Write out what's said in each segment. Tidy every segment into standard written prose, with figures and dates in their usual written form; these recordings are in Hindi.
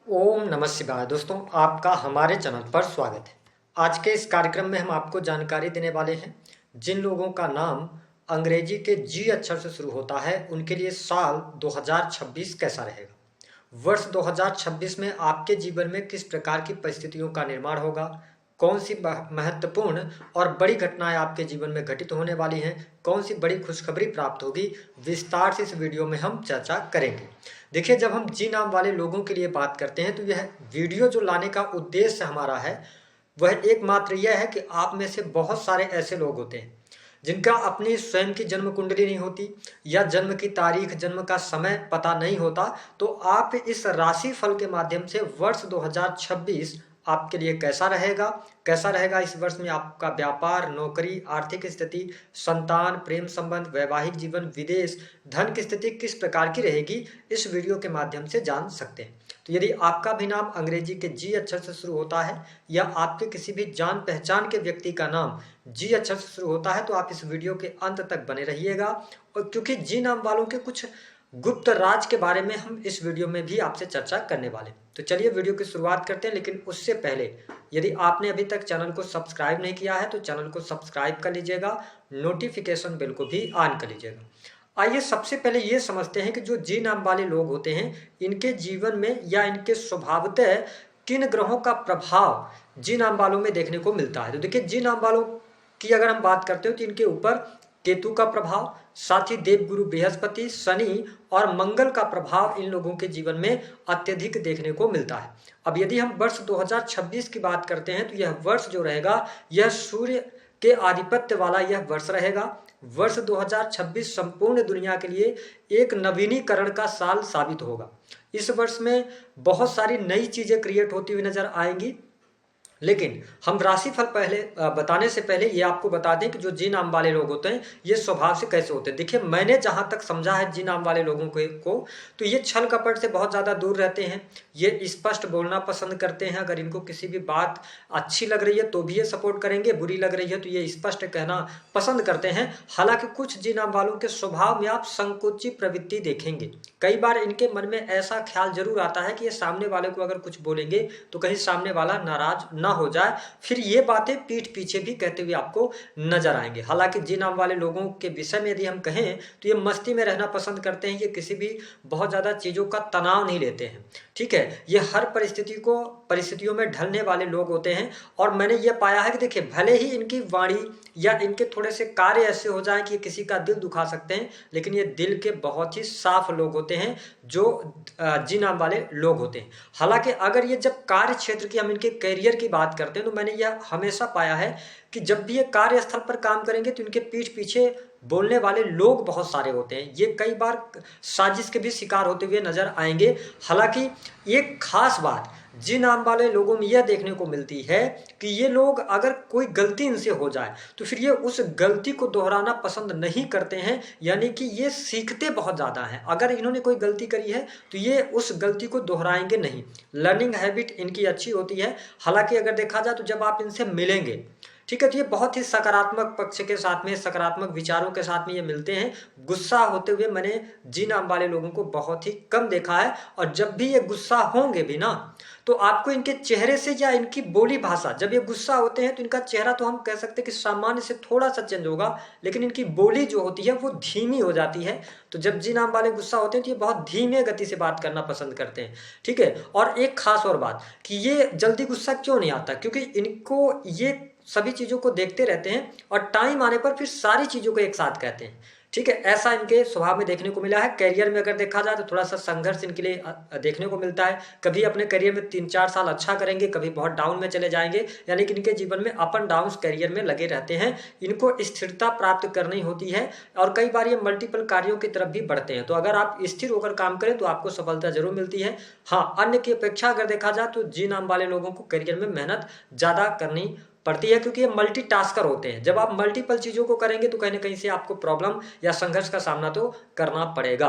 ओम नमः शिवाय। दोस्तों, आपका हमारे चैनल पर स्वागत है। आज के इस कार्यक्रम में हम आपको जानकारी देने वाले हैं जिन लोगों का नाम अंग्रेजी के जी अक्षर से शुरू होता है उनके लिए साल 2026 कैसा रहेगा। वर्ष 2026 में आपके जीवन में किस प्रकार की परिस्थितियों का निर्माण होगा, कौन सी महत्वपूर्ण और बड़ी घटनाएं आपके जीवन में घटित होने वाली हैं, कौन सी बड़ी खुशखबरी प्राप्त होगी, विस्तार से इस वीडियो में हम चर्चा करेंगे। देखिए, जब हम जी नाम वाले लोगों के लिए बात करते हैं तो यह वीडियो जो लाने का उद्देश्य हमारा है वह एकमात्र यह है कि आप में से बहुत सारे ऐसे लोग होते हैं जिनका अपनी स्वयं की जन्म कुंडली नहीं होती या जन्म की तारीख, जन्म का समय पता नहीं होता। तो आप इस राशि फल के माध्यम से वर्ष 2026 आपके लिए कैसा रहेगा इस वर्ष में आपका व्यापार, नौकरी, आर्थिक स्थिति, संतान, प्रेम संबंध, वैवाहिक जीवन, विदेश, धन की स्थिति किस प्रकार की रहेगी, इस वीडियो के माध्यम से जान सकते हैं। तो यदि आपका भी नाम अंग्रेजी के जी अक्षर से शुरू होता है या आपके किसी भी जान पहचान के व्यक्ति का नाम जी अक्षर से शुरू होता है तो आप इस वीडियो के अंत तक बने रहिएगा। और क्योंकि जी नाम वालों के कुछ गुप्त राज के बारे में हम इस वीडियो में भी आपसे चर्चा करने वाले। तो चलिए वीडियो की शुरुआत करते हैं, लेकिन उससे पहले यदि आपने अभी तक चैनल को सब्सक्राइब नहीं किया है तो चैनल को सब्सक्राइब कर लीजिएगा, नोटिफिकेशन बेल को भी ऑन कर लीजिएगा। आइए सबसे पहले ये समझते हैं कि जो जी नाम वाले लोग होते हैं इनके जीवन में या इनके स्वभावतः किन ग्रहों का प्रभाव जी नाम वालों में देखने को मिलता है। तो देखिए, जी नाम वालों की अगर हम बात करते हो तो इनके ऊपर केतु का प्रभाव, साथ ही देवगुरु बृहस्पति, शनि और मंगल का प्रभाव इन लोगों के जीवन में अत्यधिक देखने को मिलता है। अब यदि हम वर्ष 2026 की बात करते हैं तो यह वर्ष जो रहेगा यह सूर्य के आधिपत्य वाला यह वर्ष रहेगा। वर्ष 2026 संपूर्ण दुनिया के लिए एक नवीनीकरण का साल साबित होगा। इस वर्ष में बहुत सारी नई चीजें क्रिएट होती हुई नजर आएंगी, लेकिन हम राशिफल पहले बताने से पहले ये आपको बता दें कि जो जी नाम वाले लोग होते हैं ये स्वभाव से कैसे होते हैं। देखिए, मैंने जहां तक समझा है जी नाम वाले लोगों को तो ये छल कपट से बहुत ज़्यादा दूर रहते हैं। ये स्पष्ट बोलना पसंद करते हैं। अगर इनको किसी भी बात अच्छी लग रही है तो भी ये सपोर्ट करेंगे, बुरी लग रही है तो ये स्पष्ट कहना पसंद करते हैं। हालांकि कुछ जी नाम वालों के स्वभाव में आप संकोची प्रवृत्ति देखेंगे। कई बार इनके मन में ऐसा ख्याल जरूर आता है कि ये सामने वाले को अगर कुछ बोलेंगे तो कहीं सामने वाला नाराज ना हो जाए, फिर ये बातें पीठ पीछे भी कहते हुए आपको नजर आएंगे। हालांकि जी नाम वाले लोगों के विषय में यदि हम कहें तो ये मस्ती में रहना पसंद करते हैं। ये किसी भी बहुत ज्यादा चीजों का तनाव नहीं लेते हैं। ठीक है, ये हर परिस्थितियों में ढलने वाले लोग होते हैं। और मैंने ये पाया है कि देखिए, भले ही इनकी वाणी या इनके थोड़े से कार्य ऐसे हो जाएं कि ये किसी का दिल दुखा सकते हैं, लेकिन ये दिल के बहुत ही साफ लोग होते हैं जो जी नाम वाले लोग होते हैं। हालांकि अगर ये जब कार्य क्षेत्र की हम इनके करियर की बात करते हैं तो मैंने यह हमेशा पाया है कि जब भी ये कार्यस्थल पर काम करेंगे तो इनके पीठ पीछे बोलने वाले लोग बहुत सारे होते हैं। ये कई बार साजिश के भी शिकार होते हुए नजर आएंगे। हालांकि एक खास बात जी नाम वाले लोगों में यह देखने को मिलती है कि ये लोग अगर कोई गलती इनसे हो जाए तो फिर ये उस गलती को दोहराना पसंद नहीं करते हैं। यानी कि ये सीखते बहुत ज़्यादा हैं। अगर इन्होंने कोई गलती करी है तो ये उस गलती को दोहराएंगे नहीं। लर्निंग हैबिट इनकी अच्छी होती है। हालांकि अगर देखा जाए तो जब आप इनसे मिलेंगे, ठीक है, तो ये बहुत ही सकारात्मक पक्ष के साथ में, सकारात्मक विचारों के साथ में ये मिलते हैं। गुस्सा होते हुए मैंने जी नाम वाले लोगों को बहुत ही कम देखा है। और जब भी ये गुस्सा होंगे भी ना तो आपको इनके चेहरे से या इनकी बोली भाषा, जब ये गुस्सा होते हैं तो इनका चेहरा तो हम कह सकते हैं कि सामान्य से थोड़ा सा चेंज होगा, लेकिन इनकी बोली जो होती है वो धीमी हो जाती है। तो जब जी नाम वाले गुस्सा होते हैं तो ये बहुत धीमे गति से बात करना पसंद करते हैं। ठीक है, और एक खास और बात कि ये जल्दी गुस्सा क्यों नहीं आता, क्योंकि इनको ये सभी चीजों को देखते रहते हैं और टाइम आने पर फिर सारी चीजों को एक साथ कहते हैं। ठीक है, ऐसा इनके स्वभाव में देखने को मिला है। करियर में अगर देखा जाए तो थोड़ा सा संघर्ष इनके लिए देखने को मिलता है। कभी अपने करियर में 3-4 साल अच्छा करेंगे, कभी बहुत डाउन में चले जाएंगे। यानी कि इनके जीवन में अप एंड डाउन करियर में लगे रहते हैं। इनको स्थिरता प्राप्त करनी होती है और कई बार ये मल्टीपल कार्यों की तरफ भी बढ़ते हैं। तो अगर आप स्थिर होकर काम करें तो आपको सफलता जरूर मिलती है। हाँ, अन्य की अपेक्षा अगर देखा जाए तो जी नाम वाले लोगों को करियर में मेहनत ज्यादा करनी पड़ती है, क्योंकि ये मल्टीटास्कर होते हैं। जब आप मल्टीपल चीजों को करेंगे तो कहीं ना कहीं से आपको प्रॉब्लम या संघर्ष का सामना तो करना पड़ेगा।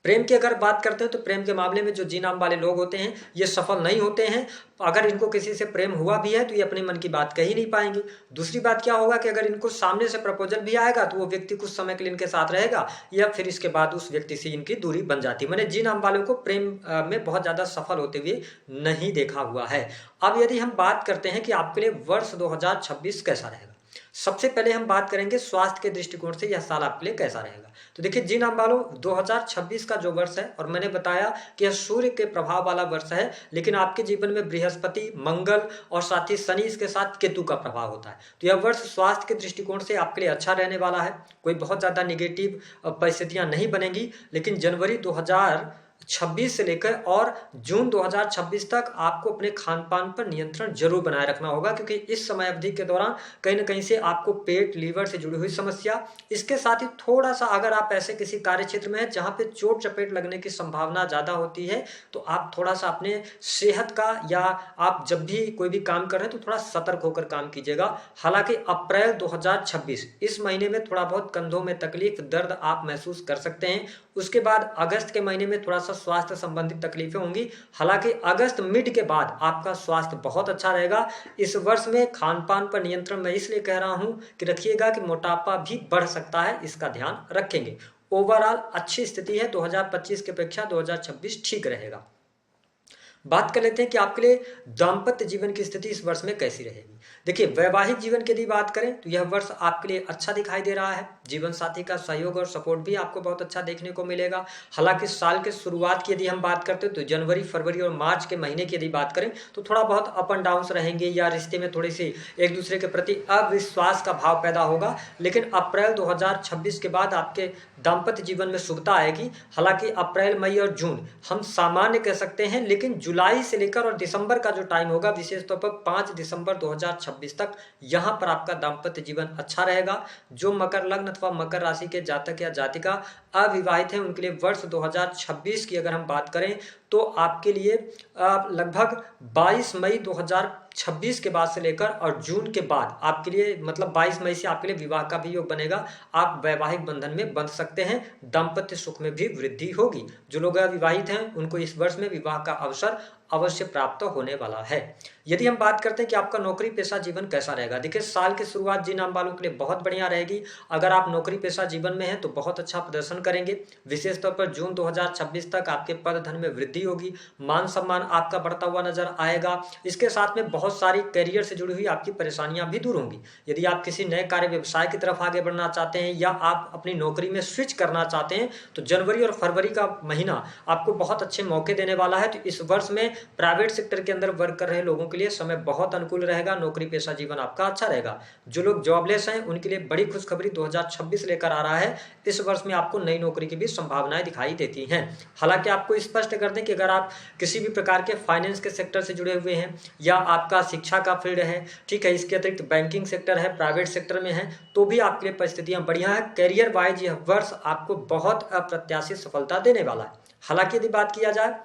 प्रेम की अगर बात करते हैं तो प्रेम के मामले में जो जी नाम वाले लोग होते हैं ये सफल नहीं होते हैं। अगर इनको किसी से प्रेम हुआ भी है तो ये अपने मन की बात कह ही नहीं पाएंगे। दूसरी बात क्या होगा कि अगर इनको सामने से प्रपोजल भी आएगा तो वो व्यक्ति कुछ समय के लिए इनके साथ रहेगा या फिर इसके बाद उस व्यक्ति से इनकी दूरी बन जाती है। मैंने जी नाम वालों को प्रेम में बहुत ज्यादा सफल होते हुए नहीं देखा हुआ है। अब यदि हम बात करते हैं कि आपके लिए वर्ष 2026 कैसा रहेगा, सबसे पहले हम बात करेंगे स्वास्थ्य के दृष्टिकोण से यह साल आपके लिए कैसा रहेगा। तो देखिए जी नाम वालों 2026 का जो वर्ष है, और मैंने बताया कि यह सूर्य के प्रभाव वाला वर्ष है, लेकिन आपके जीवन में बृहस्पति, मंगल और साथ ही शनि इसके साथ केतु का प्रभाव होता है। तो यह वर्ष स्वास्थ्य के दृष्टिकोण से आपके लिए अच्छा रहने वाला है। कोई बहुत ज्यादा निगेटिव परिस्थितियां नहीं बनेंगी, लेकिन जनवरी 2026 से लेकर और जून 2026 तक आपको अपने खान पान पर नियंत्रण जरूर बनाए रखना होगा, क्योंकि इस समय अवधि के दौरान कहीं ना कहीं से आपको पेट, लीवर से जुड़ी हुई समस्या, इसके साथ ही थोड़ा सा अगर आप ऐसे किसी कार्य क्षेत्र में हैं जहां पे चोट चपेट लगने की संभावना ज्यादा होती है, तो आप थोड़ा सा अपने सेहत का, या आप जब भी कोई भी काम कर रहे हैं तो थोड़ा सतर्क होकर काम कीजिएगा। हालांकि अप्रैल 2026 इस महीने में थोड़ा बहुत कंधों में तकलीफ, दर्द आप महसूस कर सकते हैं। उसके बाद अगस्त के महीने में थोड़ा सा स्वास्थ्य संबंधित तकलीफें होंगी। हालांकि अगस्त मिड के बाद आपका स्वास्थ्य बहुत अच्छा रहेगा। इस वर्ष में खान पान पर नियंत्रण मैं इसलिए कह रहा हूं कि रखिएगा कि मोटापा भी बढ़ सकता है, इसका ध्यान रखेंगे। ओवरऑल अच्छी स्थिति है, 2025 की अपेक्षा 2026 ठीक रहेगा। बात कर लेते हैं कि आपके लिए दाम्पत्य जीवन की स्थिति इस वर्ष में कैसी रहेगी। देखिए वैवाहिक जीवन की यदि बात करें तो यह वर्ष आपके लिए अच्छा दिखाई दे रहा है। जीवन साथी का सहयोग और सपोर्ट भी आपको बहुत अच्छा देखने को मिलेगा। हालांकि साल के शुरुआत की यदि हम बात करते हैं तो जनवरी, फरवरी और मार्च के महीने की यदि बात करें तो थोड़ा बहुत अप एंड डाउन रहेंगे, या रिश्ते में थोड़ी सी एक दूसरे के प्रति अविश्वास का भाव पैदा होगा। लेकिन अप्रैल 2026 के बाद आपके दाम्पत्य जीवन में शुभता आएगी। हालांकि अप्रैल, मई और जून हम सामान्य कह सकते हैं, लेकिन जुलाई से लेकर और दिसंबर का जो टाइम होगा, विशेष तौर पर 5 दिसंबर 2026 तक, यहां पर आपका दाम्पत्य जीवन अच्छा रहेगा। जो मकर लग्न अथवा मकर राशि के जातक या जातिका अविवाहित हैं उनके लिए वर्ष 2026 की अगर हम बात करें तो आपके लिए लगभग 22 मई 2026 के बाद से लेकर और जून के बाद आपके लिए, मतलब 22 मई से आपके लिए विवाह का भी योग बनेगा। आप वैवाहिक बंधन में बंध सकते हैं, दाम्पत्य सुख में भी वृद्धि होगी। जो लोग अविवाहित हैं उनको इस वर्ष में विवाह का अवसर अवश्य प्राप्त होने वाला है। यदि हम बात करते हैं कि आपका नौकरी पेशा जीवन कैसा रहेगा, देखिए साल की शुरुआत जी नाम वालों के लिए बहुत बढ़िया रहेगी। अगर आप नौकरी पेशा जीवन में हैं तो बहुत अच्छा प्रदर्शन करेंगे। विशेष तौर पर जून 2026 तक आपके पद धन में वृद्धि होगी, मान सम्मान आपका बढ़ता हुआ नजर आएगा। इसके साथ में बहुत सारी करियर से जुड़ी हुई आपकी परेशानियां भी दूर होंगी। यदि आप किसी नए कार्य व्यवसाय की तरफ आगे बढ़ना चाहते हैं या आप अपनी नौकरी में स्विच करना चाहते हैं तो जनवरी और फरवरी का महीना आपको बहुत अच्छे मौके देने वाला है। तो इस वर्ष में प्राइवेट सेक्टर के अंदर वर्क कर रहे लोगों के लिए समय बहुत अनुकूल रहेगा। नौकरी पेशा जीवन आपका अच्छा रहेगा। जो लोग जॉबलेस हैं उनके लिए बड़ी खुशखबरी 2026 लेकर आ रहा है। इस वर्ष में आपको नई नौकरी की भी संभावनाएं दिखाई देती हैं। हालांकि आपको स्पष्ट कर दें कि अगर आप किसी भी प्रकार के फाइनेंस के सेक्टर से जुड़े हुए हैं या आपका शिक्षा का फील्ड है, ठीक है, इसके अतिरिक्त बैंकिंग सेक्टर है, प्राइवेट सेक्टर में है, तो भी आपके लिए परिस्थितियां बढ़िया है। करियर वाइज यह वर्ष आपको बहुत अप्रत्याशित सफलता देने वाला है। हालांकि यदि बात किया जाए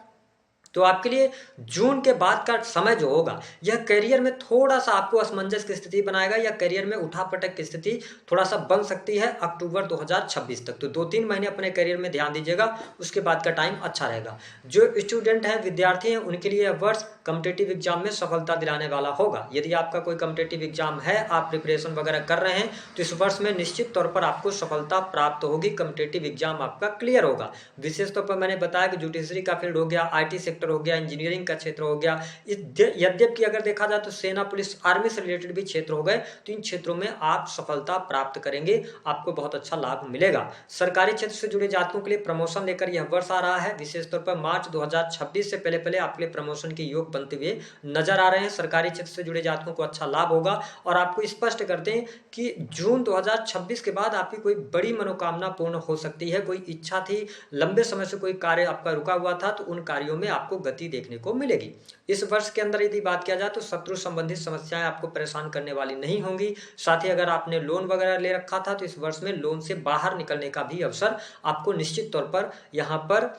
तो आपके लिए जून के बाद का समय जो होगा यह करियर में थोड़ा सा आपको असमंजस की स्थिति बनाएगा, या करियर में उठापटक की स्थिति थोड़ा सा बन सकती है अक्टूबर 2026 तक। तो 2-3 महीने अपने करियर में ध्यान दीजिएगा, उसके बाद का टाइम अच्छा रहेगा। जो स्टूडेंट हैं, विद्यार्थी हैं, उनके लिए यह वर्ष कॉम्पिटिटिव एग्जाम में सफलता दिलाने वाला होगा। यदि आपका कोई कॉम्पिटिटिव एग्जाम है, आप प्रिपरेशन वगैरह कर रहे हैं, तो इस वर्ष में निश्चित तौर पर आपको सफलता प्राप्त होगी। कॉम्पिटिटिव एग्जाम आपका क्लियर होगा। विशेष तौर पर मैंने बताया कि जुडिशरी का फील्ड हो गया, IT सेक्टर हो गया, इंजीनियरिंग का क्षेत्र हो गया, यद्यपि अगर देखा जाए तो सेना, पुलिस, आर्मी से रिलेटेड भी क्षेत्र हो गए, तो इन क्षेत्रों में आप सफलता प्राप्त करेंगे, आपको बहुत अच्छा लाभ मिलेगा। सरकारी क्षेत्र से जुड़े जातकों के लिए प्रमोशन लेकर यह वर्ष आ रहा है। विशेष तौर पर मार्च 2026 से पहले आपके लिए प्रमोशन के योग बनते हुए नजर आ रहे हैं। सरकारी क्षेत्र से जुड़े जातकों को अच्छा लाभ होगा। और आपको स्पष्ट कर दें कि जून 2026 के बाद आपकी कोई बड़ी मनोकामना पूर्ण हो सकती है। कोई इच्छा थी, लंबे समय से कोई कार्य आपका रुका हुआ था, तो उन कार्यों में आपका आपको गति देखने को मिलेगी। इस वर्ष के अंदर यदि बात किया जाए तो शत्रु संबंधित समस्याएं आपको परेशान करने वाली नहीं होंगी। साथ ही अगर आपने लोन वगैरह ले रखा था तो इस वर्ष में लोन से बाहर निकलने का भी अवसर आपको निश्चित तौर पर यहाँ पर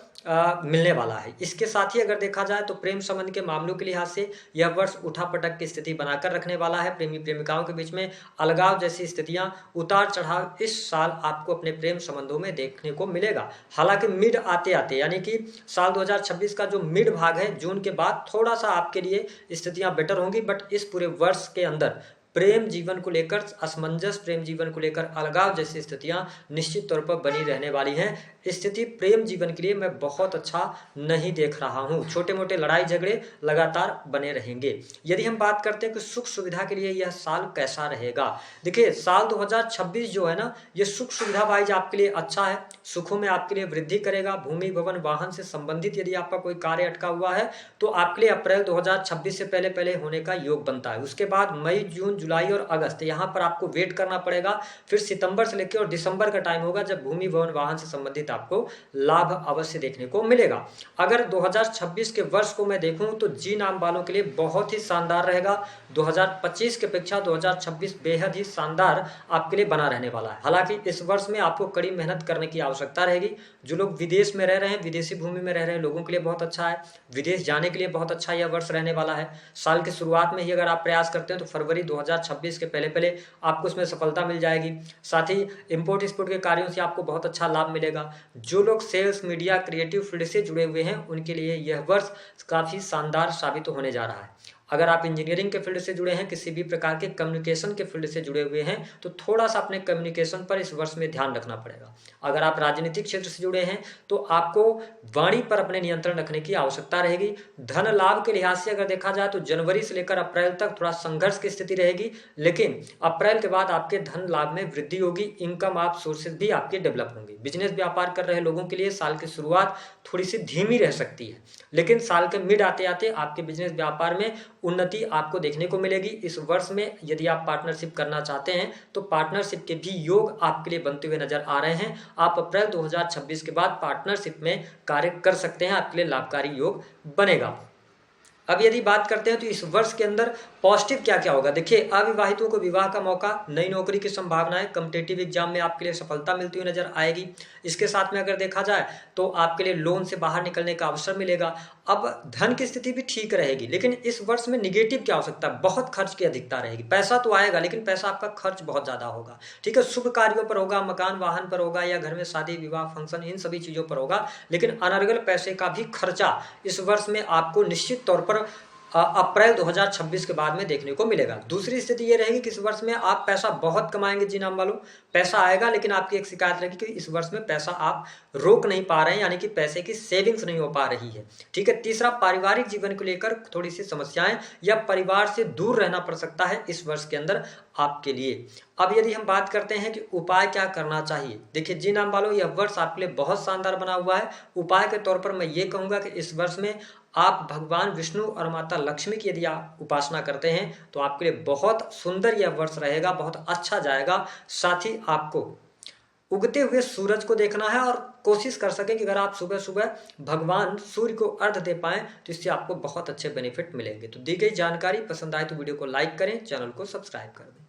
मिलने वाला है। इसके साथ ही अगर देखा जाए तो प्रेम संबंध के मामलों के लिहाज से यह वर्ष उठापटक की स्थिति बनाकर रखने वाला है। प्रेमी प्रेमिकाओं के बीच में अलगाव जैसी स्थितियां, उतार चढ़ाव इस साल आपको अपने प्रेम संबंधों में देखने को मिलेगा। हालांकि मिड आते आते यानी कि साल 2026 का जो मिड भाग है, जून के बाद थोड़ा सा आपके लिए स्थितियां बेटर होंगी, बट इस पूरे वर्ष के अंदर प्रेम जीवन को लेकर असमंजस, प्रेम जीवन को लेकर अलगाव जैसी स्थितियां निश्चित तौर पर बनी रहने वाली हैं। स्थिति प्रेम जीवन के लिए मैं बहुत अच्छा नहीं देख रहा हूं। छोटे मोटे लड़ाई झगड़े लगातार बने रहेंगे। यदि हम बात करते हैं कि सुख सुविधा के लिए यह साल कैसा रहेगा, देखिए साल 2026 जो है ना, ये सुख सुविधा वाइज आपके लिए अच्छा है। सुखों में आपके लिए वृद्धि करेगा। भूमि भवन वाहन से संबंधित यदि आपका कोई कार्य अटका हुआ है तो आपके लिए अप्रैल 2026 से पहले पहले होने का योग बनता है। उसके बाद मई, जून, जुलाई और अगस्त यहाँ पर आपको वेट करना पड़ेगा। फिर सितंबर से लेकर और दिसंबर का टाइम होगा जब भूमि भवन वाहन से संबंधित आपको लाभ अवश्य देखने को मिलेगा। अगर 2026 के वर्ष को मैं देखूं तो जी नाम वालों के लिए बहुत ही शानदार रहेगा। 2025 की अपेक्षा 2026 बेहद ही शानदार आपके लिए बना रहने वाला है। हालांकि इस वर्ष में आपको कड़ी मेहनत करने की आवश्यकता रहेगी। जो लोग विदेश में रह रहे हैं, विदेशी भूमि में रह रहे हैं, लोगों के लिए बहुत अच्छा है। विदेश जाने के लिए बहुत अच्छा यह वर्ष रहने वाला है। साल की शुरुआत में ही अगर आप प्रयास करते हैं तो फरवरी 2026 के पहले पहले आपको उसमें सफलता मिल जाएगी। साथ ही इंपोर्ट एक्सपोर्ट के कार्यों से आपको बहुत अच्छा लाभ मिलेगा। जो लोग सेल्स, मीडिया, क्रिएटिव फील्ड से जुड़े हुए हैं उनके लिए यह वर्ष काफी शानदार साबित होने जा रहा है। अगर आप इंजीनियरिंग के फील्ड से जुड़े हैं, किसी भी प्रकार के कम्युनिकेशन के फील्ड से जुड़े हुए हैं तो थोड़ा सा अपने कम्युनिकेशन पर इस वर्ष में ध्यान रखना पड़ेगा। अगर आप राजनीतिक क्षेत्र से जुड़े हैं तो आपको वाणी पर अपने नियंत्रण रखने की आवश्यकता रहेगी। धन लाभ के लिहाज से अगर देखा जाए तो जनवरी से लेकर अप्रैल तक थोड़ा संघर्ष की स्थिति रहेगी, लेकिन अप्रैल के बाद आपके धन लाभ में वृद्धि होगी। इनकम आप सोर्सेज भी आपके डेवलप होंगे। बिजनेस व्यापार कर रहे लोगों के लिए साल की शुरुआत थोड़ी सी धीमी रह सकती है, लेकिन साल के मिड आते आते आपके बिजनेस व्यापार में उन्नति आपको देखने को मिलेगी। इस वर्ष में यदि आप पार्टनरशिप करना चाहते हैं तो पार्टनरशिप के भी योग आपके लिए बनते हुए नजर आ रहे हैं। आप अप्रैल 2026 के बाद पार्टनरशिप में कार्य कर सकते हैं, आपके लिए लाभकारी योग बनेगा। अब यदि बात करते हैं तो इस वर्ष के अंदर पॉजिटिव क्या क्या होगा, देखिए अविवाहितों को विवाह का मौका, नई नौकरी की संभावनाएं, कॉम्पिटिटिव एग्जाम में आपके लिए सफलता मिलती हुई नजर आएगी। इसके साथ में अगर देखा जाए तो आपके लिए लोन से बाहर निकलने का अवसर मिलेगा। अब धन की स्थिति भी ठीक रहेगी, लेकिन इस वर्ष में निगेटिव क्या हो सकता है, बहुत खर्च की अधिकता रहेगी। पैसा तो आएगा लेकिन पैसा आपका खर्च बहुत ज्यादा होगा। ठीक है, शुभ कार्यों पर होगा, मकान वाहन पर होगा, या घर में शादी विवाह फंक्शन, इन सभी चीजों पर होगा, लेकिन अनर्गल पैसे का भी खर्चा इस वर्ष में आपको निश्चित तौर पर अप्रैल 2026 के बाद में देखने को मिलेगा। दूसरी स्थिति ये रहेगी कि इस वर्ष में आप पैसा बहुत कमाएंगे। जी नाम वालों, पैसा आएगा लेकिन आपकी एक शिकायत रहेगी कि इस वर्ष में पैसा आप रोक नहीं पा रहे हैं, यानी कि पैसे की सेविंग्स नहीं हो पा रही है। ठीक है, तीसरा पारिवारिक जीवन को लेकर थोड़ी सी समस्याएं या परिवार से दूर रहना पड़ सकता है इस वर्ष के अंदर आपके लिए। अब यदि हम बात करते हैं कि उपाय क्या करना चाहिए, देखिए जी नाम वालों, यह वर्ष आपके लिए बहुत शानदार बना हुआ है। उपाय के तौर पर मैं ये कहूंगा कि इस वर्ष में आप भगवान विष्णु और माता लक्ष्मी की यदि आप उपासना करते हैं तो आपके लिए बहुत सुंदर यह वर्ष रहेगा, बहुत अच्छा जाएगा। साथ ही आपको उगते हुए सूरज को देखना है और कोशिश कर सकें कि अगर आप सुबह सुबह भगवान सूर्य को अर्घ दे पाएं तो इससे आपको बहुत अच्छे बेनिफिट मिलेंगे। तो दी गई जानकारी पसंद आए तो वीडियो को लाइक करें, चैनल को सब्सक्राइब कर दें।